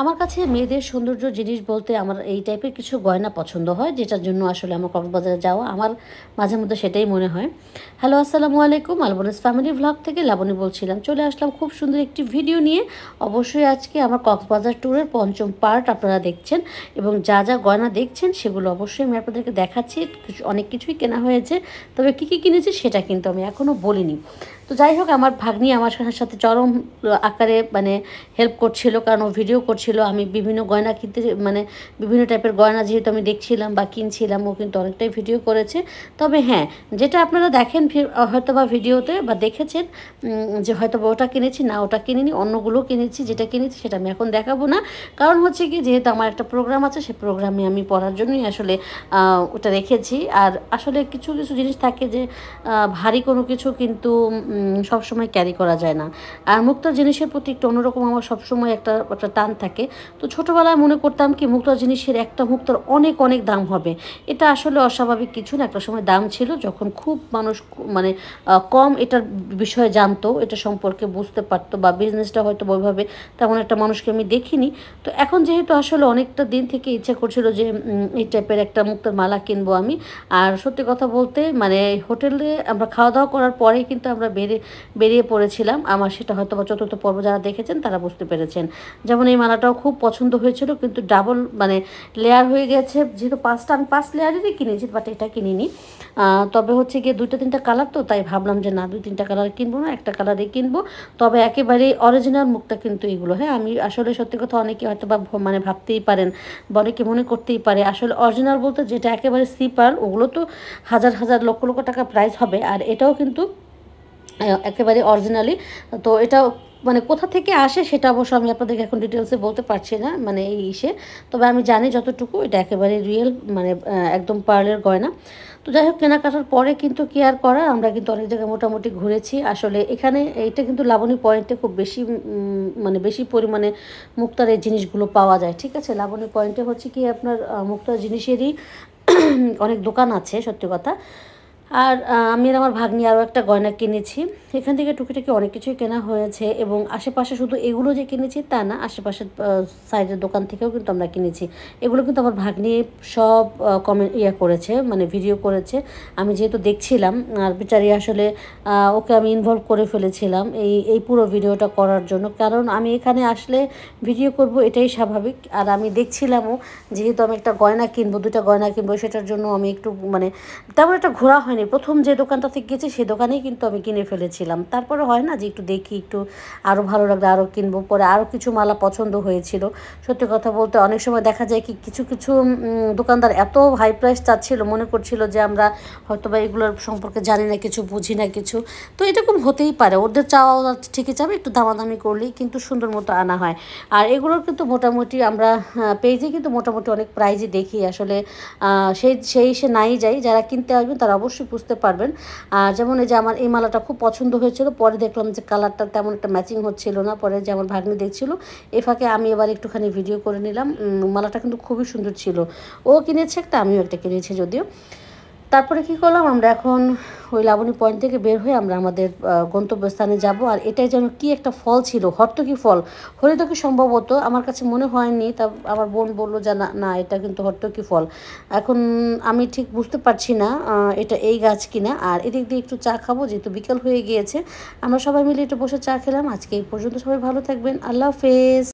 আমার কাছে মেয়েদের সৌন্দর্য জিনিস বলতে আমার এই টাইপের কিছু গয়না পছন্দ হয়, যেটার জন্য আসলে আমার কক্সবাজারে যাওয়া আমার মাঝে মধ্যে সেটাই মনে হয়। হ্যালো, আসসালামু আলাইকুম। আলবনিস ফ্যামিলি ভ্লগ থেকে লাবণী বলছিলাম। চলে আসলাম খুব সুন্দর একটি ভিডিও নিয়ে। অবশ্যই আজকে আমার কক্সবাজার ট্যুরের পঞ্চম পার্ট আপনারা দেখছেন, এবং যা যা গয়না দেখছেন সেগুলো অবশ্যই আমি আপনাদেরকে দেখাচ্ছি। অনেক কিছুই কেনা হয়েছে, তবে কী কী কিনেছি সেটা কিন্তু আমি এখনও বলিনি। তো যাই হোক, আমার ভাগ্নি আমার সাথে চরম আকারে হেল্প করছিল, কারণ ও ভিডিও করছিল। আমি বিভিন্ন গয়না কিনতে বিভিন্ন টাইপের গয়না যেহেতু আমি দেখছিলাম বা কিনছিলাম, ও কিন্তু অনেকটাই ভিডিও করেছে। তবে হ্যাঁ, যেটা আপনারা দেখেন হয়তো বা ভিডিওতে বা দেখেছেন যে হয়তো বা ওটা কিনেছি, না ওটা কিনিনি, অন্যগুলো কিনেছি। যেটা কিনেছি সেটা আমি এখন দেখাবো না, কারণ হচ্ছে কি, যেহেতু আমার একটা প্রোগ্রাম আছে, সেই প্রোগ্রামে আমি পড়ার জন্যই আসলে ওটা রেখেছি। আর আসলে কিছু কিছু জিনিস থাকে যে ভারী কোনো কিছু কিন্তু সবসময় ক্যারি করা যায় না। আর মুক্তার জিনিসের প্রতি একটু অন্যরকম আমার সবসময় একটা একটা টান থাকে। তো ছোটোবেলায় মনে করতাম কি, মুক্তার জিনিসের একটা মুক্তার অনেক অনেক দাম হবে। এটা আসলে অস্বাভাবিক কিছু না। একটা সময় দাম ছিল, যখন খুব মানুষ কম এটার বিষয়ে জানতো, এটা সম্পর্কে বুঝতে পারতো, বা বিজনেসটা হয়তো ওইভাবে তেমন একটা মানুষকে আমি দেখিনি। তো এখন যেহেতু আসলে অনেকটা দিন থেকে ইচ্ছা করছিল যে এই টাইপের একটা মুক্তার মালা কিনবো আমি। আর সত্যি কথা বলতে হোটেলে আমরা খাওয়া দাওয়া করার পরেই কিন্তু আমরা বেরিয়ে পড়েছিলাম। আমার সেটা হয়তো বা চতুর্থ পর্ব যারা দেখেছেন তারা বুঝতে পেরেছেন। যেমন এই মালাটাও খুব পছন্দ হয়েছিল, কিন্তু ডাবল লেয়ার হয়ে গেছে। যেহেতু আমি 5 লেয়ারেরই কিনেছি, বাট এটা কিনিনি। তবে হচ্ছে গিয়ে 2-3টা কালার, তো তাই ভাবলাম যে না, 2-3টা কালার কিনবো না, একটা কালারই কিনবো। তবে একেবারে অরিজিনাল মুক্তা কিন্তু এগুলো। হ্যাঁ, আমি আসলে সত্যি কথা, অনেকে হয়তো বা ভাবতেই পারেন বা অনেকে মনে করতেই পারে আসলে অরিজিনাল বলতে যেটা একেবারে সিপার, ওগুলো তো হাজার হাজার লক্ষ লক্ষ টাকা প্রাইস হবে। আর এটাও কিন্তু একেবারে অরিজিনালি। তো এটা কোথা থেকে আসে সেটা অবশ্য আমি আপনাদেরকে এখন ডিটেলসে বলতে পারছি না, এই তবে আমি জানি যতটুকু, এটা একেবারে রিয়েল, একদম পার্লের গয়না। তো যাই হোক, কেনাকাটার পরে কিন্তু কি আর করার, আমরা কিন্তু অনেক জায়গায় মোটামুটি ঘুরেছি। আসলে এখানে এইটা কিন্তু লাবণী পয়েন্টে খুব বেশি বেশি পরিমাণে মুক্তার এই জিনিসগুলো পাওয়া যায়। ঠিক আছে, লাবণী পয়েন্টে হচ্ছে কি, আপনার মুক্তার জিনিসেরই অনেক দোকান আছে, সত্যি কথা। আর আমি আর আমার ভাগ্নি আরও একটা গয়না কিনেছি। এখান থেকে টুকিটাকি অনেক কিছুই কেনা হয়েছে, এবং আশেপাশে শুধু এগুলো যে কিনেছি তা না, আশেপাশের সাইডের দোকান থেকেও কিন্তু আমরা কিনেছি। এগুলো কিন্তু আমার ভাগ্নি সব কমেন্ট করেছে, ভিডিও করেছে। আমি যেহেতু দেখছিলাম, আর বিচারি আসলে ওকে আমি ইনভলভ করে ফেলেছিলাম এই পুরো ভিডিওটা করার জন্য, কারণ আমি এখানে আসলে ভিডিও করব এটাই স্বাভাবিক। আর আমি দেখছিলামও, যেহেতু আমি একটা গয়না কিনবো, 2টা গয়না কিনবো, সেটার জন্য আমি একটু তেমন একটা ঘোরা হয়নি। প্রথম যে দোকানটা থেকে গেছি সেই দোকানেই কিন্তু আমি কিনে ফেলেছিলাম। তারপরে হয় না যে একটু দেখি, একটু আরও ভালো লাগলে আরও কিনবো। পরে আরও কিছু মালা পছন্দ হয়েছিল। সত্যি কথা বলতে অনেক সময় দেখা যায় কি, কিছু কিছু দোকানদার এত হাই প্রাইস চাচ্ছিল, মনে করছিল যে আমরা হয়তো বা এগুলোর সম্পর্কে জানি না কিছু, বুঝি না কিছু। তো এরকম হতেই পারে, ওদের চাওয়া ঠিকই চাবে, একটু দামাদামি করলেই কিন্তু সুন্দর মতো আনা হয়। আর এগুলোর কিন্তু মোটামুটি আমরা পেজে কিন্তু মোটামুটি অনেক প্রাইজই দেখি আসলে। সে নাই যাই, যারা কিনতে আসবেন তারা অবশ্যই বুঝতে পারবেন। যেমন এই যে আমার এই মালাটা খুব পছন্দ হয়েছিল, পরে দেখলাম যে কালারটা তেমন একটা ম্যাচিং হচ্ছিল না। পরে যে আমার ভাগ্নি দেখছিল, এ ফাঁকে আমি এবার একটুখানি ভিডিও করে নিলাম। মালাটা কিন্তু খুবই সুন্দর ছিল। ও কিনেছে একটা, আমিও একটা কিনেছি যদিও। তারপরে কি করলাম, আমরা এখন ওই লাবণী পয়েন্ট থেকে বের হয়ে আমরা আমাদের গন্তব্যস্থানে যাব। আর এটাই যেন কি একটা ফল ছিল, হর্তকি ফল, হরিতকি সম্ভবত, আমার কাছে মনে হয়নি। তা আমার বোন বললো যে না না, এটা কিন্তু হর্তকি ফল। এখন আমি ঠিক বুঝতে পারছি না এটা এই গাছ কিনা। আর এদিক দিয়ে একটু চা খাবো, যেহেতু বিকেল হয়ে গিয়েছে। আমরা সবাই মিলে একটু বসে চা খেলাম। আজকে এই পর্যন্ত, সবাই ভালো থাকবেন, আল্লাহ হাফেজ।